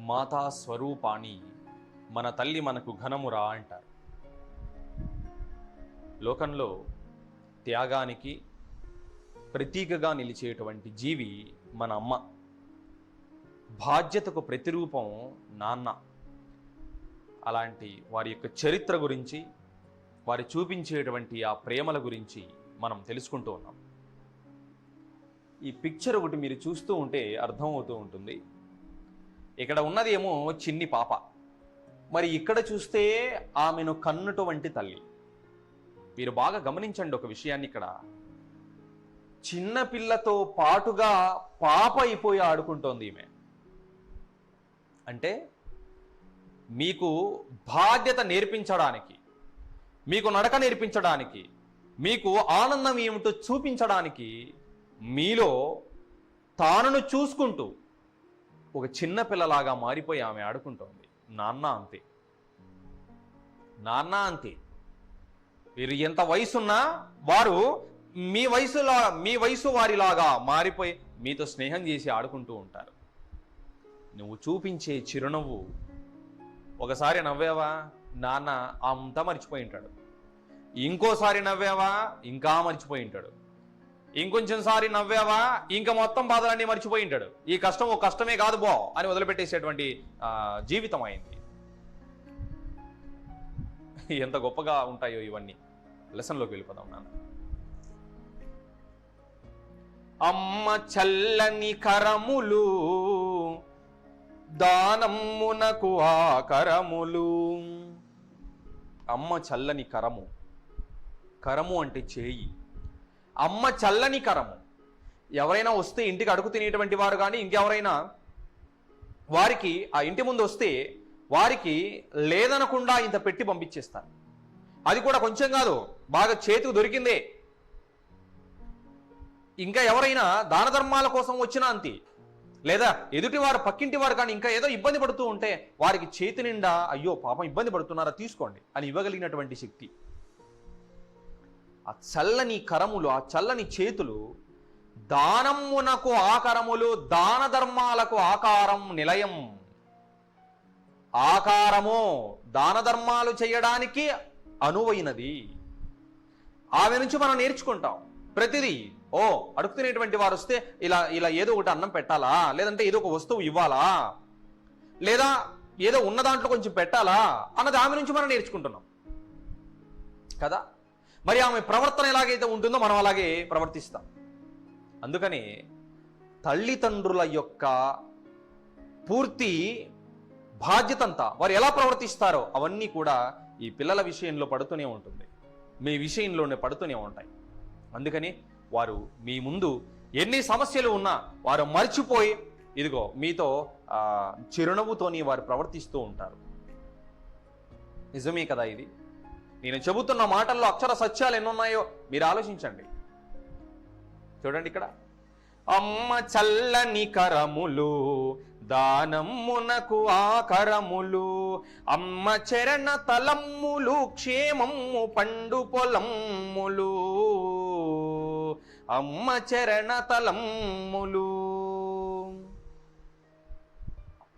మాతా స్వరూపాణి, మన తల్లి మనకు ఘనమురా అంటారు. లోకంలో త్యాగానికి ప్రతీకగా నిలిచేటువంటి జీవి మన అమ్మ. బాధ్యతకు ప్రతిరూపం నాన్న. అలాంటి వారి యొక్క చరిత్ర గురించి, వారు చూపించేటువంటి ఆ ప్రేమల గురించి మనం తెలుసుకుంటూ ఉన్నాం. ఈ పిక్చర్ ఒకటి మీరు చూస్తూ ఉంటే అర్థమవుతూ ఉంటుంది. ఇక్కడ ఉన్నది ఏమో చిన్ని పాప, మరి ఇక్కడ చూస్తే ఆమెను కన్నటువంటి తల్లి. మీరు బాగా గమనించండి ఒక విషయాన్ని. ఇక్కడ చిన్న పిల్లతో పాటుగా పాప అయిపోయి ఆడుకుంటోంది ఈమె. అంటే మీకు బాధ్యత నేర్పించడానికి, మీకు నడక నేర్పించడానికి, మీకు ఆనందం ఏమిటో చూపించడానికి మీలో తానును చూసుకుంటూ ఒక చిన్న పిల్లలాగా మారిపోయి ఆమె ఆడుకుంటోంది. నాన్న అంతే, నాన్న అంతే. మీరు ఎంత వయసున్నా వారు మీ వయసు వారిలాగా మారిపోయి మీతో స్నేహం చేసి ఆడుకుంటూ ఉంటారు. నువ్వు చూపించే చిరునవ్వు, ఒకసారి నవ్వావా నాన్న అంతా మర్చిపోయి ఉంటాడు, ఇంకోసారి నవ్వావా ఇంకా మర్చిపోయి ఉంటాడు, ఇంకొంచెం సారి నవ్వావా ఇంకా మొత్తం బాధలన్నీ మర్చిపోయి ఉంటాడు. ఈ కష్టం ఒక కష్టమే కాదు బో అని వదిలిపెట్టేసేటువంటి జీవితం అయింది. ఎంత గొప్పగా ఉంటాయో ఇవన్నీ. లెసన్లోకి వెళ్ళిపోదాం నాన్న. అమ్మ చల్లని కరములు, దానమ్మునకు ఆకరములు. అమ్మ చల్లని కరము. కరము అంటే చేయి. అమ్మ చల్లని కరము. ఎవరైనా వస్తే ఇంటికి అడుగు తినేటువంటి వారు కానీ ఇంకెవరైనా వారికి ఆ ఇంటి ముందు వస్తే వారికి లేదనకుండా ఇంత పెట్టి పంపించేస్తారు. అది కూడా కొంచెం కాదు, బాగా చేతికి దొరికిందే. ఇంకా ఎవరైనా దాన ధర్మాల కోసం వచ్చినా అంతే, లేదా ఎదుటి వారు పక్కింటి వారు కానీ ఇంకా ఏదో ఇబ్బంది పడుతూ ఉంటే వారికి చేతి నిండా అయ్యో పాపం ఇబ్బంది పడుతున్నారా తీసుకోండి అని ఇవ్వగలిగినటువంటి శక్తి. ఆ చల్లని కరములు, ఆ చల్లని చేతులు, దానమ్మునకు ఆకరములు, దాన ధర్మాలకు ఆకారం నిలయం. ఆకారము దాన ధర్మాలు చేయడానికి అనువైనది. ఆమె నుంచి మనం నేర్చుకుంటాం ప్రతిదీ. ఓ అడుగుతున్నటువంటి వారు వస్తే ఇలా ఇలా ఏదో ఒకటి అన్నం పెట్టాలా, లేదంటే ఏదో ఒక వస్తువు ఇవ్వాలా, లేదా ఏదో ఉన్న దాంట్లో కొంచెం పెట్టాలా అన్నది ఆమె నుంచి మనం నేర్చుకుంటున్నాం కదా. మరి ఆమె ప్రవర్తన ఎలాగైతే ఉంటుందో మనం అలాగే ప్రవర్తిస్తాం. అందుకని తల్లిదండ్రుల యొక్క పూర్తి బాధ్యతంతా వారు ఎలా ప్రవర్తిస్తారో అవన్నీ కూడా ఈ పిల్లల విషయంలో పడుతూనే ఉంటుంది, మీ విషయంలోనే పడుతూనే ఉంటాయి. అందుకని వారు మీ ముందు ఎన్ని సమస్యలు ఉన్నా వారు మర్చిపోయి ఇదిగో మీతో చిరునవ్వుతోని వారు ప్రవర్తిస్తూ ఉంటారు. నిజమే కదా ఇది? నేను చెబుతున్న మాటల్లో అక్షర సత్యాలు ఎన్నున్నాయో మీరు ఆలోచించండి. చూడండి ఇక్కడ, అమ్మ చల్లని కరములు, దానమ్మునకు ఆకరములు. అమ్మ చరణ తలమ్ములు, క్షేమము పండు పొలమ్ములు. అమ్మ చరణ తలమ్ములు.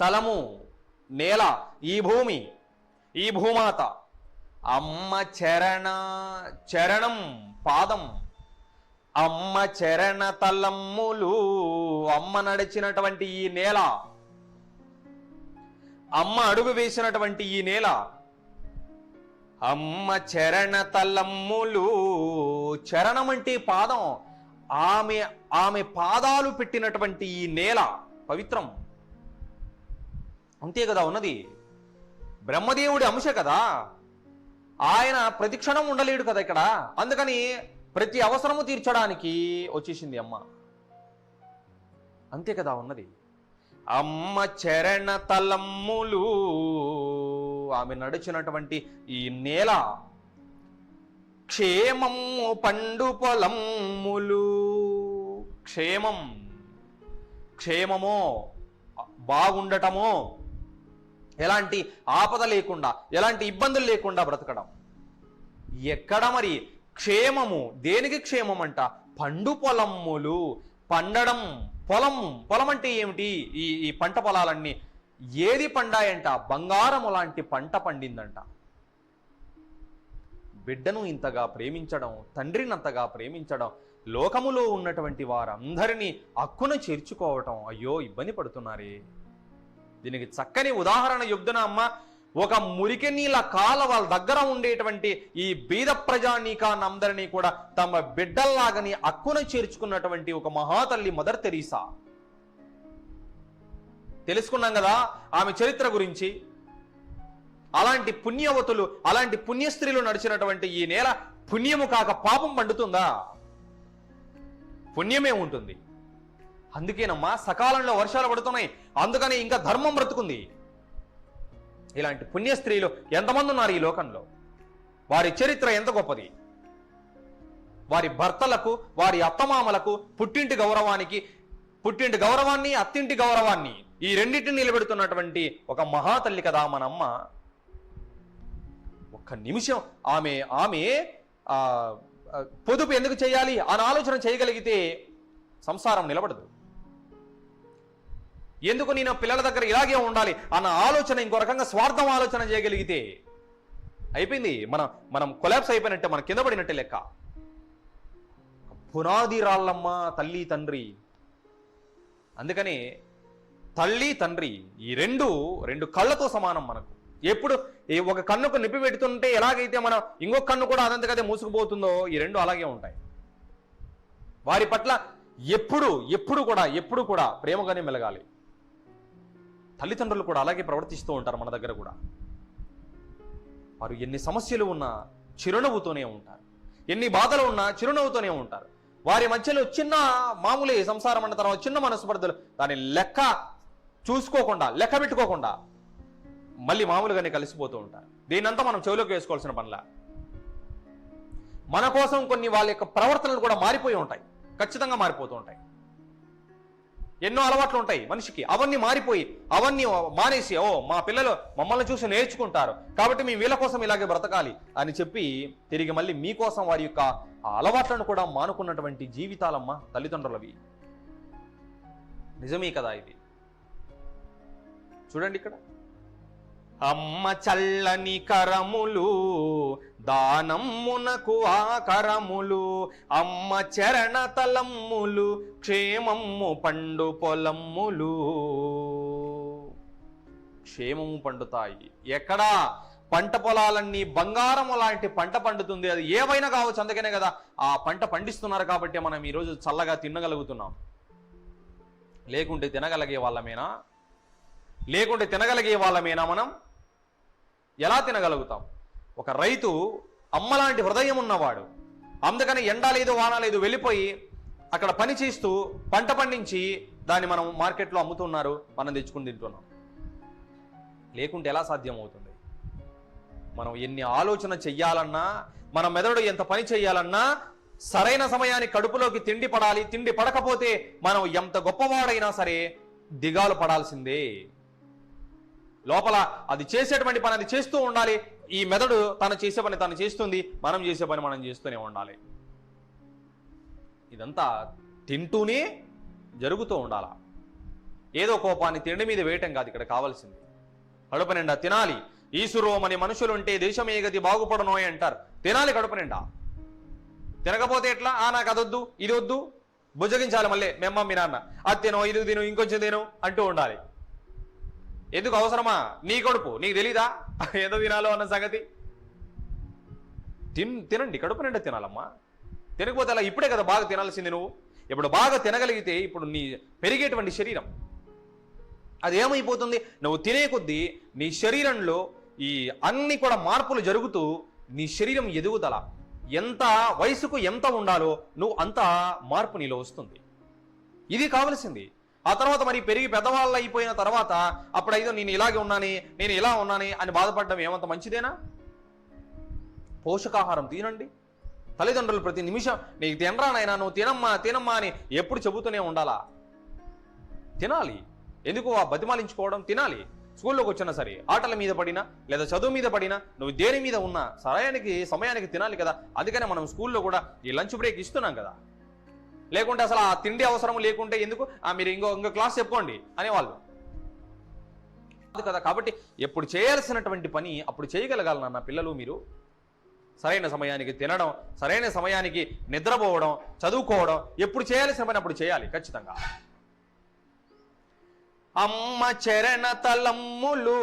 తలము నేల, ఈ భూమి, ఈ భూమాత. అమ్మ చరణం పాదం. అమ్మ చరణ తలమ్ములు, అమ్మ నడిచినటువంటి ఈ నేల, అమ్మ అడుగు వేసినటువంటి ఈ నేల. అమ్మ చరణ తలమ్ములు, చరణం అంటే పాదం. ఆమె పాదాలు పెట్టినటువంటి ఈ నేల పవిత్రం. అంతే కదా ఉన్నది. బ్రహ్మదేవుడి అంశ కదా, ఆయన ప్రతిక్షణం ఉండలేడు కదా ఇక్కడ. అందుకని ప్రతి అవసరము తీర్చడానికి వచ్చేసింది అమ్మ. అంతే కదా ఉన్నది. అమ్మ చరణ తలమ్ములు, ఆమె నడిచినటువంటి ఈ నేల. క్షేమము పండు పొలమ్ములు. క్షేమం, క్షేమమో బాగుండటమో, ఎలాంటి ఆపద లేకుండా, ఎలాంటి ఇబ్బందులు లేకుండా బ్రతకడం. ఎక్కడ మరి క్షేమము? దేనికి క్షేమం అంట? పండు పొలమ్ములు, పండడం. పొలం అంటే ఏమిటి? ఈ పంట పొలాలన్నీ ఏది పండాయంట? బంగారము లాంటి పంట పండిందంట. బిడ్డను ఇంతగా ప్రేమించడం, తండ్రినంతగా ప్రేమించడం, లోకములో ఉన్నటువంటి వారందరినీ హక్కున చేర్చుకోవటం, అయ్యో ఇబ్బంది పడుతున్నారే. దీనికి చక్కని ఉదాహరణ చెప్తున్నా అమ్మ. ఒక మురికి నీళ్ళ కాల వాళ్ళ దగ్గర ఉండేటువంటి ఈ బీద ప్రజానీకానందరినీ కూడా తమ బిడ్డల్లాగని హక్కున చేర్చుకున్నటువంటి ఒక మహాతల్లి మదర్ తెరీసా. తెలుసుకున్నాం కదా ఆమె చరిత్ర గురించి. అలాంటి పుణ్యవతులు, అలాంటి పుణ్యస్త్రీలు నడిచినటువంటి ఈ నేల పుణ్యము కాక పాపం పండుతుందా? పుణ్యమే ఉంటుంది. అందుకేనమ్మా సకాలంలో వర్షాలు పడుతున్నాయి, అందుకని ఇంకా ధర్మం బ్రతుకుంది. ఇలాంటి పుణ్యస్త్రీలు ఎంతమంది ఉన్నారు ఈ లోకంలో? వారి చరిత్ర ఎంత గొప్పది. వారి భర్తలకు, వారి అత్తమామలకు, పుట్టింటి గౌరవాన్ని, అత్తింటి గౌరవాన్ని, ఈ రెండింటిని నిలబెడుతున్నటువంటి ఒక మహాతల్లి కదా మనమ్మ. ఒక్క నిమిషం ఆమె పొదుపు ఎందుకు చేయాలి అని ఆలోచన చేయగలిగితే సంసారం నిలబడదు. ఎందుకు నేను పిల్లల దగ్గర ఇలాగే ఉండాలి అన్న ఆలోచన, ఇంకో రకంగా స్వార్థం ఆలోచన చేయగలిగితే అయిపోయింది. మనం కొలాప్స్ అయిపోయినట్టే, మనం కింద పడినట్టే లెక్క. పునాది రాళ్ళమ్మ తల్లి తండ్రి. అందుకని తల్లి తండ్రి ఈ రెండు కళ్ళతో సమానం మనకు. ఎప్పుడు ఒక కన్నుకు నిప్పి పెడుతుంటే ఎలాగైతే మనం ఇంకొక కన్ను కూడా అదంతకదే మూసుకుపోతుందో, ఈ రెండు అలాగే ఉంటాయి. వారి పట్ల ఎప్పుడు కూడా ప్రేమగానే మెలగాలి. తల్లిదండ్రులు కూడా అలాగే ప్రవర్తిస్తూ ఉంటారు మన దగ్గర కూడా. వారు ఎన్ని సమస్యలు ఉన్నా చిరునవ్వుతోనే ఉంటారు, ఎన్ని బాధలు ఉన్నా చిరునవ్వుతోనే ఉంటారు. వారి మధ్యలో చిన్న మామూలే సంసారం అన్న తర్వాత చిన్న మనస్పర్ధలు, దాన్ని లెక్క పెట్టుకోకుండా మళ్ళీ మామూలుగానే కలిసిపోతూ ఉంటారు. దీనంతా మనం చెవిలోకి వేసుకోవాల్సిన పనిలా. మన కోసం కొన్ని వాళ్ళ యొక్క ప్రవర్తనలు కూడా మారిపోయి ఉంటాయి, ఖచ్చితంగా మారిపోతూ ఉంటాయి. ఎన్నో అలవాట్లు ఉంటాయి మనిషికి, అవన్నీ మానేసి మా పిల్లలు మమ్మల్ని చూసి నేర్చుకుంటారు కాబట్టి మేము వీళ్ళ కోసం ఇలాగే బ్రతకాలి అని చెప్పి తిరిగి మళ్ళీ మీకోసం వారి యొక్క అలవాట్లను కూడా మానుకున్నటువంటి జీవితాలమ్మ తల్లిదండ్రులవి. నిజమే కదా ఇది. చూడండి ఇక్కడ, అమ్మ చల్లని కరములు దానమ్మునకు ఆకరములు, అమ్మ చరణ తలమ్ములు క్షేమమ్ము పండు పొలమ్ములు. క్షేమము పండుతాయి. ఎక్కడా? పంట పొలాలన్నీ బంగారము లాంటి పంట పండుతుంది. అది ఏవైనా కావచ్చు. అందుకనే కదా ఆ పంట పండిస్తున్నారు కాబట్టి మనం ఈరోజు చల్లగా తినగలుగుతున్నాం. లేకుంటే తినగలిగే వాళ్ళమేనా మనం? ఎలా తినగలుగుతాం? ఒక రైతు అమ్మలాంటి హృదయం ఉన్నవాడు. అందుకని ఎండ లేదు వాన లేదు వెళ్ళిపోయి అక్కడ పని చేస్తూ పంట పండించి దాన్ని మనం మార్కెట్లో అమ్ముతున్నారు, మనం తెచ్చుకుని తింటున్నాం. లేకుంటే ఎలా సాధ్యం అవుతుంది? మనం ఎన్ని ఆలోచన చెయ్యాలన్నా, మన మెదడు ఎంత పని చెయ్యాలన్నా సరైన సమయానికి కడుపులోకి తిండి పడాలి. తిండి పడకపోతే మనం ఎంత గొప్పవాడైనా సరే దిగాలు పడాల్సిందే. లోపల అది చేసేటువంటి పని అది చేస్తూ ఉండాలి. ఈ మెదడు తను చేసే పని తను చేస్తుంది, మనం చేసే పని మనం చేస్తూనే ఉండాలి. ఇదంతా తింటూనే జరుగుతూ ఉండాలా. ఏదో కోపాన్ని తిండి మీద వేయటం కాదు ఇక్కడ కావాల్సింది. కడుపు నిండా తినాలి. ఈసురోమని మనుషులుంటే దేశమే గతి బాగుపడనోయ్ అంటారు. తినాలి కడుపు నిండా. తినకపోతే ఎట్లా? నాకు అదొద్దు ఇది వద్దు బుజ్జగించాలి. మళ్ళీ మేమ్మ మీ నాన్న అది తిను ఇది తిను ఇంకొంచెం తిను అంటూ ఉండాలి. ఎందుకు? అవసరమా? నీ కడుపు నీకు తెలీదా ఎంత తినాలో అన్న సంగతి? తినండి, కడుపు నిండా తినాలమ్మా. తినకపోతే అలా ఇప్పుడే కదా బాగా తినాల్సింది. నువ్వు ఇప్పుడు బాగా తినగలిగితే ఇప్పుడు నీ పెరిగేటువంటి శరీరం అది ఏమైపోతుంది? నువ్వు తినే కొద్దీ నీ శరీరంలో ఈ అన్ని కూడా మార్పులు జరుగుతూ నీ శరీరం ఎదుగుదల ఎంత వయసుకు ఎంత ఉండాలో నువ్వు అంత మార్పు నీలో వస్తుంది. ఇది కావలసింది. ఆ తర్వాత మరి పెరిగి పెద్దవాళ్ళు అయిపోయిన తర్వాత అప్పుడు అయితే నేను ఇలాగే ఉన్నాను, నేను ఇలా ఉన్నాను అని బాధపడడం ఏమంత మంచిదేనా? పోషకాహారం తినండి. తల్లిదండ్రులు ప్రతి నిమిషం నీకు తినరా నాయనా, నువ్వు తినమ్మా అని ఎప్పుడు చెబుతూనే ఉండాలా? తినాలి. ఎందుకు ఆ బతిమాలించుకోవడం? తినాలి. స్కూల్లోకి వచ్చినా సరే, ఆటల మీద పడినా లేదా చదువు మీద పడినా, నువ్వు దేని మీద ఉన్నా సమయానికి తినాలి కదా. అందుకనే మనం స్కూల్లో కూడా ఈ లంచ్ బ్రేక్ ఇస్తున్నాం కదా. లేకుంటే అసలు ఆ తిండి అవసరం లేకుంటే ఎందుకు మీరు ఇంకో క్లాస్ చెప్పుకోండి అనేవాళ్ళు. కదా. కాబట్టి ఎప్పుడు చేయాల్సినటువంటి పని అప్పుడు చేయగలగాలి నాన్న పిల్లలు. మీరు సరైన సమయానికి తినడం, సరైన సమయానికి నిద్రపోవడం, చదువుకోవడం, ఎప్పుడు చేయాల్సిన పని అప్పుడు చేయాలి ఖచ్చితంగా. అమ్మ చరణ తలమ్ములు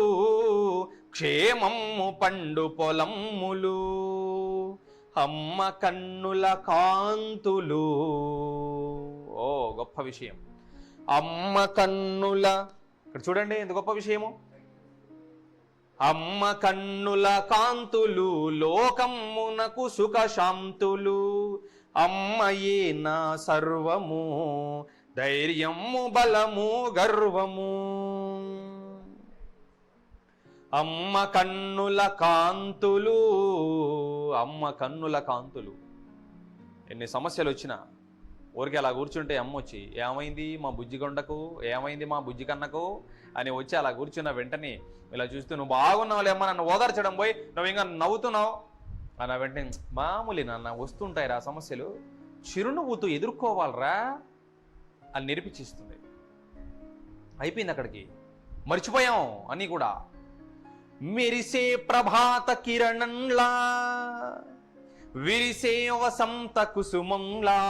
క్షేమమ్ము పండు పొలమ్ములు, అమ్మ కన్నుల కాంతులు. ఓ గొప్ప విషయం. అమ్మ కన్నుల, ఇక్కడ చూడండి ఎంత గొప్ప విషయము. అమ్మ కన్నుల కాంతులు లోకమ్మునకు సుఖ శాంతులు, అమ్మయే నా సర్వము ధైర్యము బలము గర్వము. అమ్మ కన్నుల కాంతులు, అమ్మ కన్నుల కాంతులు. ఎన్ని సమస్యలు వచ్చినా ఊరికి అలా కూర్చుంటే అమ్మ వచ్చి ఏమైంది మా బుజ్జి కొండకు, ఏమైంది మా బుజ్జి కన్నకు అని వచ్చి అలా కూర్చున్న వెంటనే ఇలా చూస్తూ నువ్వు బాగున్నావులే అమ్మ, నన్ను ఓదార్చడం పోయి నువ్వు ఇంకా నవ్వుతున్నావు అన్న వెంటనే మామూలు నాన్న వస్తుంటాయిరా సమస్యలు, చిరునవ్వుతూ ఎదుర్కోవాలరా అని నేర్పించిస్తుంది. అయిపోయింది అక్కడికి, మర్చిపోయాం అని కూడా. మెరిసే ప్రభాత కిరణంలా విరిసే వసంత కుసుమంలా,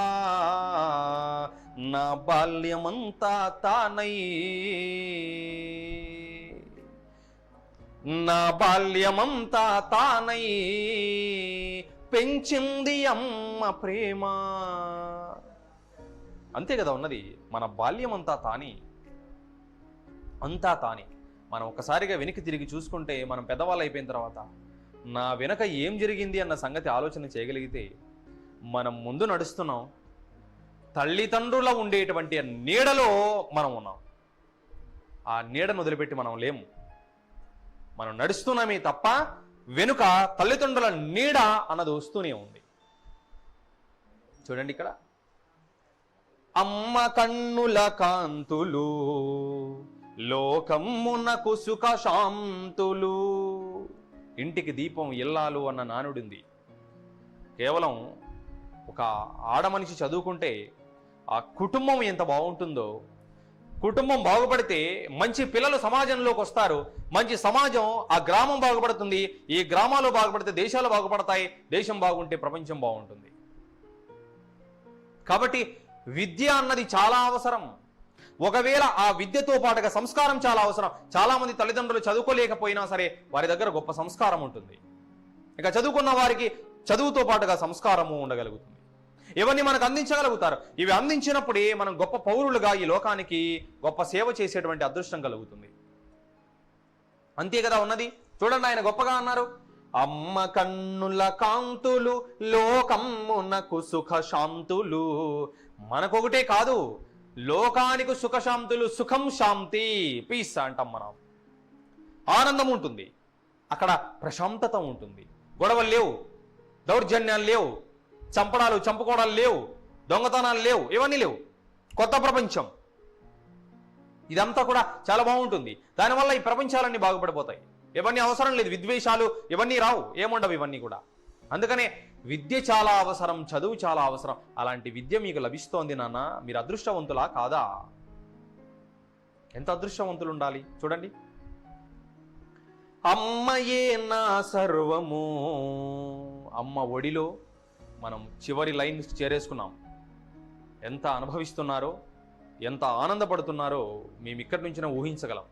నా బాల్యమంతా తానై, నా బాల్యమంతా తానై పెంచింది అమ్మ ప్రేమ. అంతే కదా ఉన్నది. మన బాల్యమంతా తాని, అంతా తాని. మనం ఒక్కసారిగా వెనక్కి తిరిగి చూసుకుంటే మనం పెద్దవాళ్ళు అయిపోయిన తర్వాత నా వెనక ఏం జరిగింది అన్న సంగతి ఆలోచన చేయగలిగితే మనం ముందు నడుస్తున్నాం, తల్లిదండ్రుల ఉండేటువంటి నీడలో మనం ఉన్నాం. ఆ నీడను వదిలిపెట్టి మనం లేము, మనం నడుస్తున్నామే తప్ప వెనుక తల్లిదండ్రుల నీడ అన్నది వస్తూనే ఉంది. చూడండి ఇక్కడ, అమ్మ కన్నుల కాంతులు లోకమ్మునకు సుఖ శాంతులు. ఇంటికి దీపం ఇల్లాలు అన్న నానుడింది. కేవలం ఒక ఆడమనిషి చదువుకుంటే ఆ కుటుంబం ఎంత బాగుంటుందో, కుటుంబం బాగుపడితే మంచి పిల్లలు సమాజంలోకి వస్తారు, మంచి సమాజం ఆ గ్రామం బాగుపడుతుంది, ఈ గ్రామాలు బాగుపడితే దేశాలు బాగుపడతాయి, దేశం బాగుంటే ప్రపంచం బాగుంటుంది. కాబట్టి విద్య అన్నది చాలా అవసరం. ఒకవేళ ఆ విద్యతో పాటుగా సంస్కారం చాలా అవసరం. చాలా మంది తల్లిదండ్రులు చదువుకోలేకపోయినా సరే వారి దగ్గర గొప్ప సంస్కారం ఉంటుంది. ఇక చదువుకున్న వారికి చదువుతో పాటుగా సంస్కారము ఉండగలుగుతుంది. ఇవన్నీ మనకు అందించగలుగుతారు. ఇవి అందించినప్పుడే మనం గొప్ప పౌరులుగా ఈ లోకానికి గొప్ప సేవ చేసేటువంటి అదృష్టం కలుగుతుంది. అంతే కదా ఉన్నది. చూడండి ఆయన గొప్పగా అన్నారు, అమ్మ కన్నుల కాంతులు లోకమ్మునకు సుఖ శాంతులు. మనకొకటే కాదు, లోకానికి సుఖశాంతులు. సుఖం శాంతి, పీస్ అంటాం మనం. ఆనందం ఉంటుంది అక్కడ, ప్రశాంతత ఉంటుంది. గొడవలు లేవు, దౌర్జన్యాలు లేవు, చంపడాలు చంపుకోవడాలు లేవు, దొంగతనాలు లేవు, ఇవన్నీ లేవు. కొత్త ప్రపంచం. ఇదంతా కూడా చాలా బాగుంటుంది. దానివల్ల ఈ ప్రపంచాలన్నీ బాగుపడిపోతాయి. ఇవన్నీ అవసరం లేదు, విద్వేషాలు ఇవన్నీ రావు, ఏముండవు ఇవన్నీ కూడా. అందుకనే విద్య చాలా అవసరం, చదువు చాలా అవసరం. అలాంటి విద్య మీకు లభిస్తోంది నాన్న, మీరు అదృష్టవంతులా కాదా? ఎంత అదృష్టవంతులు ఉండాలి చూడండి. అమ్మయే నా సర్వము. అమ్మ ఒడిలో మనం చివరి లైన్ చేరేసుకున్నాం. ఎంత అనుభవిస్తున్నారో, ఎంత ఆనందపడుతున్నారో మేము ఇక్కడి నుంచి ఊహించగలం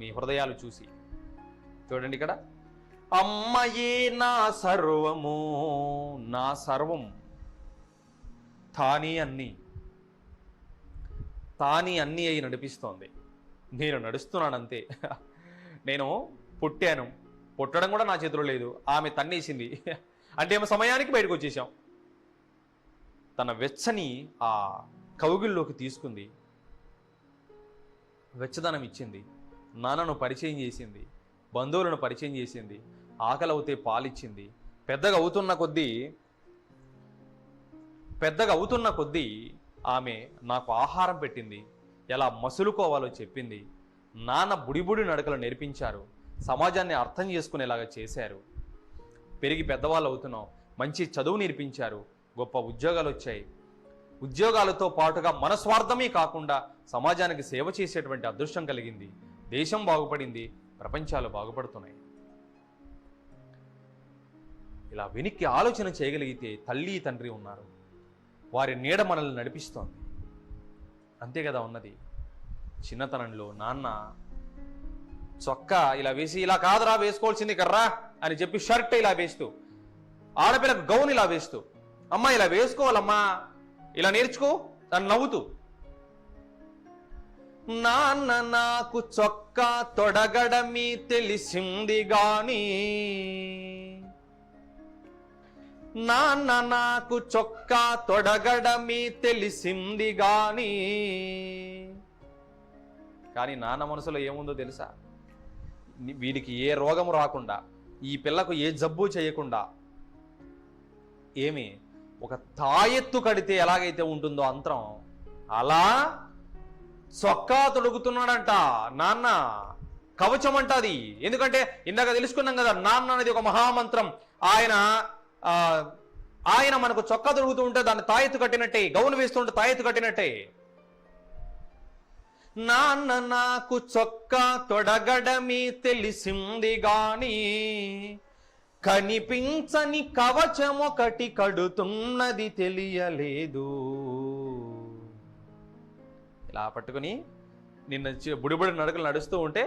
మీ హృదయాలు చూసి. చూడండి ఇక్కడ, అమ్మయే నా సర్వము, నా సర్వం. తాని అన్ని, తాని అన్ని అయి నడిపిస్తోంది. నేను నడుస్తున్నానంతే. నేను పుట్టాను, పుట్టడం కూడా నా చేతిలో లేదు, ఆమె తన్నేసింది అంటే ఏమో సమయానికి బయటకు వచ్చేసాం. తన వెచ్చని ఆ కౌగిల్లోకి తీసుకుంది, వెచ్చదనం ఇచ్చింది, నాన్నను పరిచయం చేసింది, బంధువులను పరిచయం చేసింది, ఆకలి అవుతే పాలిచ్చింది. పెద్దగా అవుతున్న కొద్దీ ఆమె నాకు ఆహారం పెట్టింది, ఎలా మసులుకోవాలో చెప్పింది. నాన్న బుడిబుడి నడకలు నేర్పించారు, సమాజాన్ని అర్థం చేసుకునేలాగా చేశారు. పెరిగి పెద్దవాళ్ళు అవుతున్నాం, మంచి చదువు నేర్పించారు, గొప్ప ఉద్యోగాలు వచ్చాయి. ఉద్యోగాలతో పాటుగా మన స్వార్థమే కాకుండా సమాజానికి సేవ చేసేటువంటి అదృష్టం కలిగింది. దేశం బాగుపడింది, ప్రపంచాలు బాగుపడుతున్నాయి. ఇలా వెనక్కి ఆలోచన చేయగలిగితే తల్లి తండ్రి ఉన్నారు, వారి నీడ మనల్ని నడిపిస్తోంది. అంతే కదా ఉన్నది. చిన్నతనంలో నాన్న చొక్కా ఇలా వేసి, ఇలా కాదురా వేసుకోవాల్సింది కర్రా అని చెప్పి షర్ట్ ఇలా వేస్తూ, ఆడపిల్లకు గౌన్ ఇలా వేస్తూ, అమ్మా ఇలా వేసుకోవాలమ్మా, ఇలా నేర్చుకో అని నవ్వుతూ, నాన్న నాకు చొక్కా తొడగడమి తెలిసింది గాని, నాన్న నాకు చొక్కా తొడగడమి తెలిసింది గాని. కానీ నాన్న మనసులో ఏముందో తెలుసా? వీడికి ఏ రోగము రాకుండా, ఈ పిల్లకు ఏ జబ్బు చేయకుండా, ఒక తాయెత్తు కడితే ఎలాగైతే ఉంటుందో అంతరం, అలా చొక్కా తొడుగుతున్నాడంట నాన్న. కవచం అంట అది. ఎందుకంటే ఇందాక తెలుసుకున్నాం కదా, నాన్న అనేది ఒక మహామంత్రం. ఆయన మనకు చొక్కా తొడుగుతూ ఉంటే దాన్ని తాయెత్తు కట్టినట్టే, గౌను వేస్తుంటే తాయెత్తు కట్టినట్టే. నాన్న నాకు చొక్కా తొడగడమి తెలిసింది గాని, కనిపించని కవచమొకటి కడుతున్నది తెలియలేదు. ఇలా పట్టుకుని నిన్న బుడిబుడి నడుకలు నడుస్తూ ఉంటే,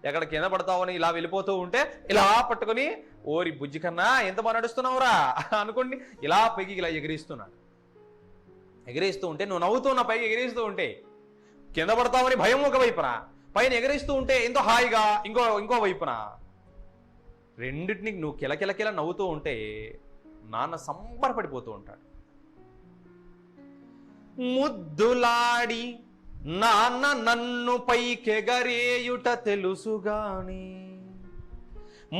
ఎక్కడ కింద పడతావని ఇలా వెళ్ళిపోతూ ఉంటే ఇలా పట్టుకుని, ఓరి బుజ్జి కన్నా ఎంత బాగా నడుస్తున్నావురా అనుకోండి, ఇలా పైకి ఇలా ఎగిరిస్తున్నాడు. ఎగిరేస్తూ ఉంటే నువ్వు నవ్వుతున్న పైకి ఎగిరేస్తూ ఉంటే, కింద పడతావని భయం ఒక వైపున, పైన ఎగరేస్తూ ఉంటే ఎంతో హాయిగా ఇంకో వైపున, రెండింటిని నువ్వు కిలకిలకిల నవ్వుతూ ఉంటే నాన్న సంబరపడిపోతూ ఉంటాడు. ముద్దులాడి నాన్న నన్ను పైకెగరేయుట తెలుసుగాని,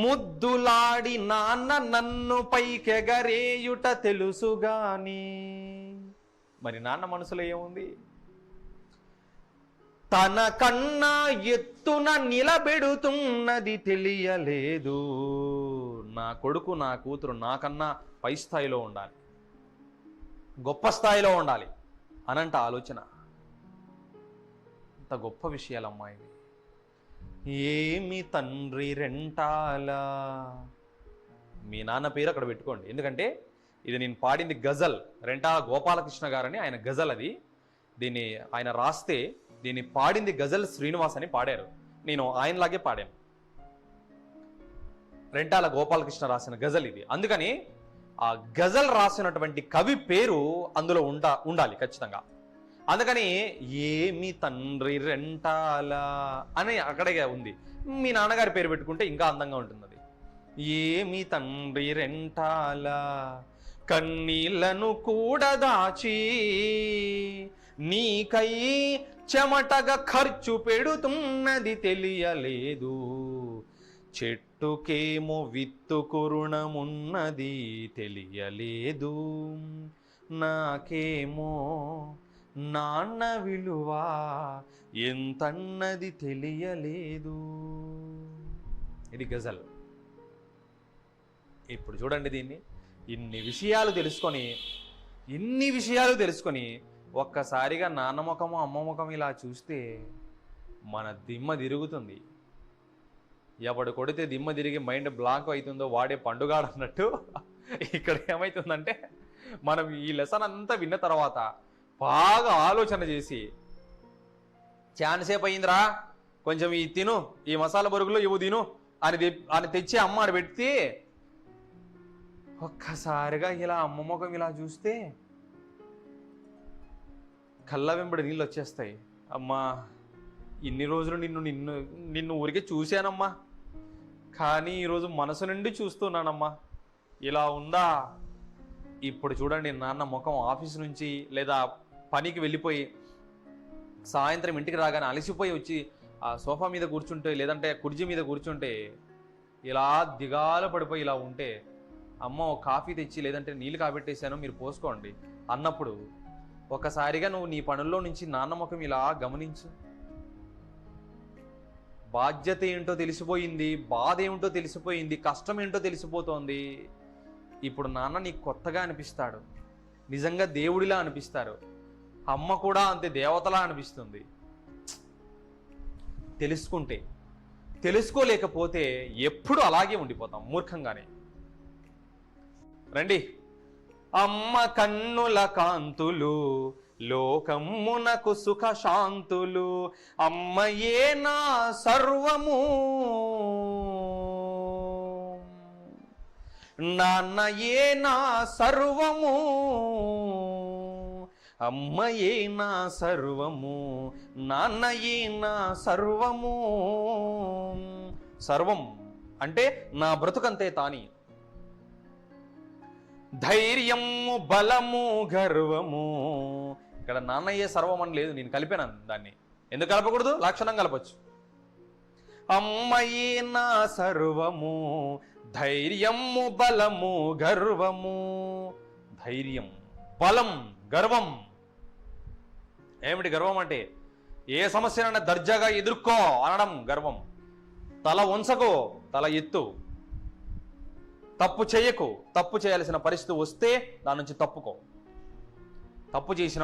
ముద్దులాడి నాన్న నన్ను పైకెగరేయుట తెలుసుగాని. మరి నాన్న మనసులో ఏముంది? తన కన్నా ఎత్తున నిలబెడుతున్నది తెలియలేదు. నా కొడుకు నా కూతురు నాకన్నా పై స్థాయిలో ఉండాలి, గొప్ప స్థాయిలో ఉండాలి అనంట ఆలోచన. అంత గొప్ప విషయాలమ్మా ఇవి. ఏమి తండ్రి రెంటాలా, మీ నాన్న పేరు అక్కడ పెట్టుకోండి. ఎందుకంటే ఇది నేను పాడింది గజల్. రెంటాల గోపాలకృష్ణ గారని ఆయన గజల్ అది. దీన్ని ఆయన రాస్తే దీన్ని పాడింది గజల్ శ్రీనివాస్ అని పాడారు. నేను ఆయనలాగే పాడాను. రెంటాల గోపాలకృష్ణ రాసిన గజల్ ఇది. అందుకని ఆ గజల్ రాసినటువంటి కవి పేరు అందులో ఉండాలి ఖచ్చితంగా. అందుకని ఏమి తండ్రి రెంటాల అని అక్కడే ఉంది. మీ నాన్నగారి పేరు పెట్టుకుంటే ఇంకా అందంగా ఉంటుంది అది. ఏమి తండ్రి రెంటాల కన్నీళ్లను కూడా దాచి నీకై చెమటగా ఖర్చు పెడుతున్నది తెలియలేదు. చెట్టుకేమో విత్తు కురుణమున్నది తెలియలేదు. నాకేమో నాన్న విలువ ఎంతన్నది తెలియలేదు. ఇది గజల్. ఇప్పుడు చూడండి దీన్ని. ఇన్ని విషయాలు తెలుసుకొని ఒక్కసారిగా నాన్న ముఖము అమ్మ ముఖం ఇలా చూస్తే మన దిమ్మ తిరుగుతుంది. ఎవడు కొడితే దిమ్మ తిరిగి మైండ్ బ్లాక్ అవుతుందో వాడే పండుగాడు అన్నట్టు ఇక్కడ ఏమవుతుందంటే, మనం ఈ లెసన్ అంతా విన్న తర్వాత బాగా ఆలోచన చేసి, చాలాసేపు అయిందిరా కొంచెం ఈ తిను, ఈ మసాలా బొరుగులు ఇవి తిను అని తెచ్చి అమ్మ అని పెడితే ఒక్కసారిగా ఇలా అమ్మ ముఖం ఇలా చూస్తే కళ్ళ వెంబడి నీళ్ళు వచ్చేస్తాయి. అమ్మా, ఇన్ని రోజులు నిన్ను ఊరికే చూశానమ్మా, కానీ ఈరోజు మనసు నుండి చూస్తున్నానమ్మా. ఇలా ఉందా? ఇప్పుడు చూడండి, నాన్న ముఖం ఆఫీస్ నుంచి లేదా పనికి వెళ్ళిపోయి సాయంత్రం ఇంటికి రాగానే అలసిపోయి వచ్చి ఆ సోఫా మీద కూర్చుంటే లేదంటే కుర్చీ మీద కూర్చుంటే ఇలా దిగాలు పడిపోయి ఇలా ఉంటే, అమ్మ కాఫీ తెచ్చి లేదంటే నీళ్ళు కాబెట్టేశాను మీరు పోసుకోండి అన్నప్పుడు ఒకసారిగా నువ్వు నీ పనుల్లో నుంచి నాన్న ముఖం ఇలా గమనించు. బాధ్యత ఏంటో తెలిసిపోయింది, బాధ ఏమిటో తెలిసిపోయింది, కష్టం ఏంటో తెలిసిపోతోంది. ఇప్పుడు నాన్న నీకు కొత్తగా అనిపిస్తాడు, నిజంగా దేవుడిలా అనిపిస్తారు. అమ్మ కూడా అంతే దేవతలా అనిపిస్తుంది తెలుసుకుంటే. తెలుసుకోలేకపోతే ఎప్పుడు అలాగే ఉండిపోతాం మూర్ఖంగానే. రండి. అమ్మ కన్నుల కాంతులు లోకమ్మునకు సుఖ శాంతులు, అమ్మయే నా సర్వము, నాన్నయే నా సర్వము, అమ్మయే నా సర్వము, నాన్నయే నా సర్వము. సర్వం అంటే నా బ్రతుకంతే తాని. ధైర్యము బలము గర్వము. ఇక్కడ నాన్నయ్యే సర్వం అని లేదు, నేను కలిపాను దాన్ని. ఎందుకు కలపకూడదు? లక్షణం కలపచ్చు. అమ్మయే నా సర్వము, ధైర్యము బలము గర్వము. ధైర్యం, బలం, గర్వం. ఏమిటి గర్వం అంటే? ఏ సమస్యనైనా దర్జాగా ఎదుర్కో అనడం గర్వం. తల వంచకో, తల ఎత్తు. తప్పు చేయకు, తప్పు చేయాల్సిన పరిస్థితి వస్తే దాని నుంచి తప్పుకో. తప్పు చేసిన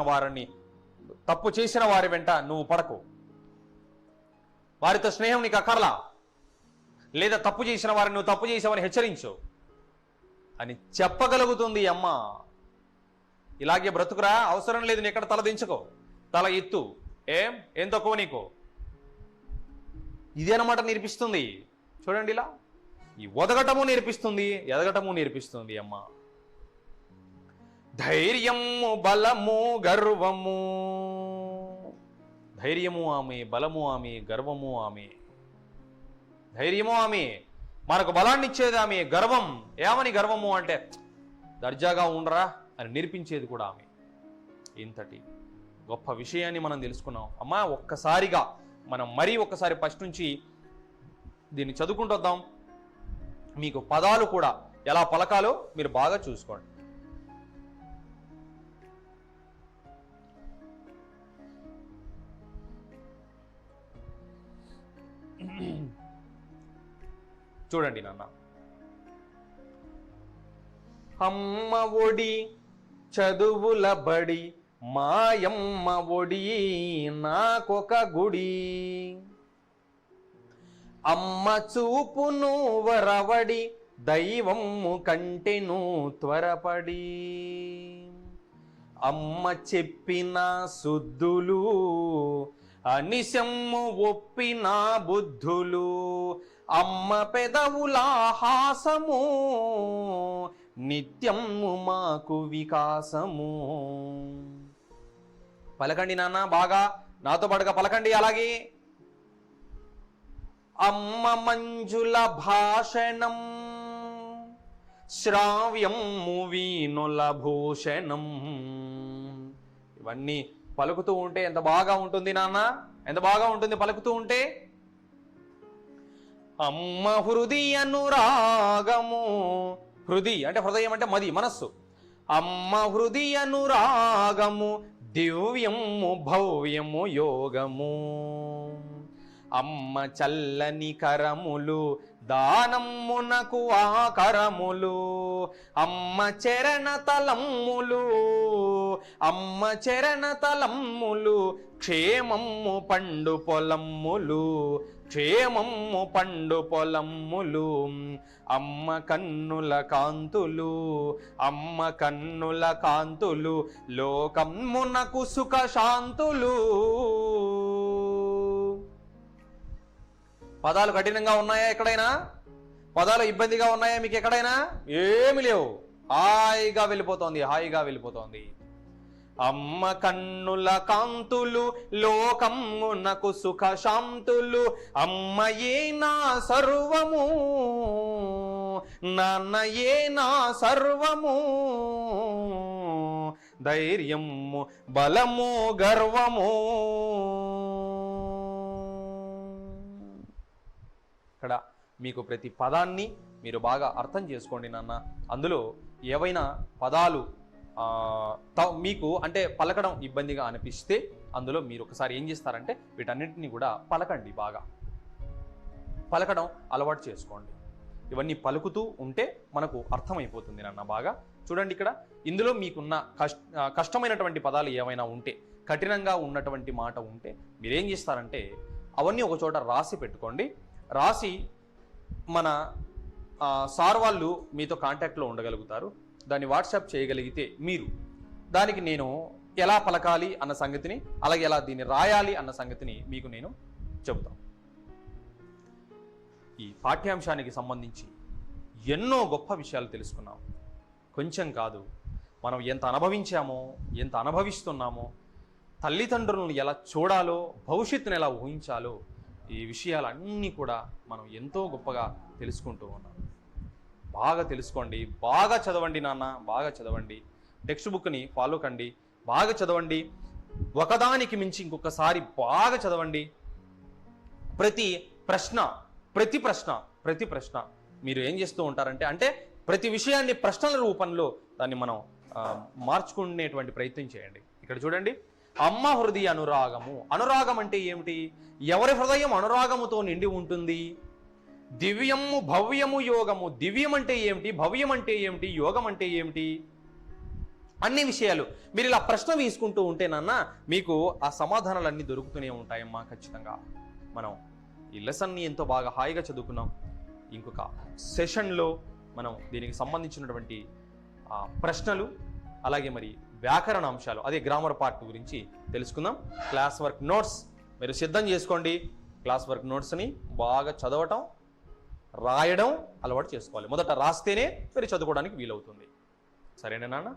వారి వెంట నువ్వు పడకు. వారితో స్నేహం నీకు అక్కర్లా. లేదా తప్పు చేసిన వారిని నువ్వు తప్పు చేసావని హెచ్చరించు అని చెప్పగలుగుతుంది అమ్మ. ఇలాగే బ్రతుకురా, అవసరం లేదు నీ ఎక్కడ తల దించుకో, తల ఎత్తు. ఏం తక్కువ నీకు? ఇదే అన్నమాట నేర్పిస్తుంది. చూడండి, ఇలా ఈ ఒదగటము నేర్పిస్తుంది, ఎదగటము నేర్పిస్తుంది అమ్మ. ధైర్యము బలము గర్వము. ధైర్యము ఆమె, బలము ఆమె, గర్వము ఆమె. ధైర్యము ఆమె, మనకు బలాన్ని ఇచ్చేది ఆమె. గర్వం, ఏమని గర్వము అంటే దర్జాగా ఉండరా అని నేర్పించేది కూడా ఆమె. ఇంతటి గొప్ప విషయాన్ని మనం తెలుసుకున్నాం అమ్మా. ఒక్కసారిగా మనం మరీ ఒక్కసారి ఫస్ట్ నుంచి దీన్ని చదువుకుంటూ వద్దాం. మీకు పదాలు కూడా ఎలా పలకాలో మీరు బాగా చూసుకోండి. చూడండి నాన్న. అమ్మ ఒడి చదువుల బడి, మాయమ్మ ఒడి నాకొక గుడి, అమ్మ చూపును వరవడి, దైవము కంటెను త్వరపడి, అమ్మ చెప్పిన శుద్ధులు అనిశమ్ము ఒప్పిన బుద్ధులు, అమ్మ పెదవుల హాసము నిత్యము మాకు వికాసము. పలకండి నాన్న, బాగా నాతో పాటుగా పలకండి. అలాగే అమ్మ మంజుల భాషణం, శ్రావ్యము వీనుల భూషణం. ఇవన్నీ పలుకుతూ ఉంటే ఎంత బాగా ఉంటుంది నాన్న, ఎంత బాగా ఉంటుంది పలుకుతూ ఉంటే. అమ్మ హృది అనురాగము. హృది అంటే హృదయం అంటే మది, మనస్సు. అమ్మ హృది అనురాగము, దివ్యము భవ్యము యోగము, అమ్మ చల్లని కరములు, దానమ్మునకు ఆకరములు, అమ్మ చరణ తలమ్ములు, అమ్మ చరణ తలమ్ములు, క్షేమమ్ము పండు పొలమ్ములు, క్షేమమ్ము పండు పొలమ్ములు, అమ్మ కన్నుల కాంతులు, అమ్మ కన్నుల కాంతులు, లోకమ్మునకు సుఖ శాంతులు. పదాలు కఠినంగా ఉన్నాయా ఎక్కడైనా? పదాలు ఇబ్బందిగా ఉన్నాయా మీకు ఎక్కడైనా? ఏమి లేవు, హాయిగా వెళ్ళిపోతోంది, హాయిగా వెళ్ళిపోతోంది. అమ్మ కన్నుల కాంతులు, లోకమ్మునకు సుఖ శాంతులు, అమ్మయే నా సర్వము, నాన్నయే నా సర్వము, ధైర్యము బలము గర్వము. ఇక్కడ మీకు ప్రతి పదాన్ని మీరు బాగా అర్థం చేసుకోండి నాన్న. అందులో ఏవైనా పదాలు మీకు అంటే పలకడం ఇబ్బందిగా అనిపిస్తే అందులో మీరు ఒకసారి ఏం చేస్తారంటే వీటన్నిటిని కూడా పలకండి, బాగా పలకడం అలవాటు చేసుకోండి. ఇవన్నీ పలుకుతూ ఉంటే మనకు అర్థమైపోతుంది నాన్న. బాగా చూడండి, ఇక్కడ ఇందులో మీకున్న కష్టమైనటువంటి పదాలు ఏమైనా ఉంటే, కఠినంగా ఉన్నటువంటి మాట ఉంటే మీరేం చేస్తారంటే అవన్నీ ఒక చోట రాసి పెట్టుకోండి. రాసి మన సార్ వాళ్ళు మీతో కాంటాక్ట్లో ఉండగలుగుతారు. దాన్ని వాట్సాప్ చేయగలిగితే మీరు దానికి నేను ఎలా పలకాలి అన్న సంగతిని, అలాగే ఎలా దీన్ని రాయాలి అన్న సంగతిని మీకు నేను చెబుతాను. ఈ పాఠ్యాంశానికి సంబంధించి ఎన్నో గొప్ప విషయాలు తెలుసుకున్నాం. కొంచెం కాదు, మనం ఎంత అనుభవించామో, ఎంత అనుభవిస్తున్నామో, తల్లిదండ్రులను ఎలా చూడాలో, భవిష్యత్తును ఎలా ఊహించాలో, ఈ విషయాలన్నీ కూడా మనం ఎంతో గొప్పగా తెలుసుకుంటూ ఉన్నాం. బాగా తెలుసుకోండి, బాగా చదవండి నాన్న, బాగా చదవండి. టెక్స్ట్ బుక్ని ఫాలో కండి, బాగా చదవండి. ఒకదానికి మించి ఇంకొకసారి బాగా చదవండి. ప్రతి ప్రశ్న మీరు ఏం చేస్తూ ఉంటారంటే, ప్రతి విషయాన్ని ప్రశ్నల రూపంలో దాన్ని మనం మార్చుకునేటువంటి ప్రయత్నం చేయండి. ఇక్కడ చూడండి, అమ్మ హృదయ అనురాగము. అనురాగం అంటే ఏమిటి? ఎవరి హృదయం అనురాగముతో నిండి ఉంటుంది? దివ్యము భవ్యము యోగము. దివ్యం అంటే ఏమిటి? భవ్యం అంటే ఏమిటి? యోగం అంటే ఏమిటి? అన్ని విషయాలు మీరు ఇలా ప్రశ్న వేసుకుంటూ ఉంటేనన్నా మీకు ఆ సమాధానాలన్నీ దొరుకుతూనే ఉంటాయమ్మా. ఖచ్చితంగా మనం ఈ లెసన్ని ఎంతో బాగా హాయిగా చదువుకున్నాం. ఇంకొక సెషన్లో మనం దీనికి సంబంధించినటువంటి ప్రశ్నలు, అలాగే మరి వ్యాకరణ అంశాలు, అదే గ్రామర్ పార్ట్ గురించి తెలుసుకుందాం. క్లాస్ వర్క్ నోట్స్ మీరు సిద్ధం చేసుకోండి. క్లాస్ వర్క్ నోట్స్ని బాగా చదవటం, రాయడం అలవాటు చేసుకోవాలి. మొదట రాస్తేనే మీరు చదువుకోవడానికి వీలవుతుంది. సరేనా నాన్న?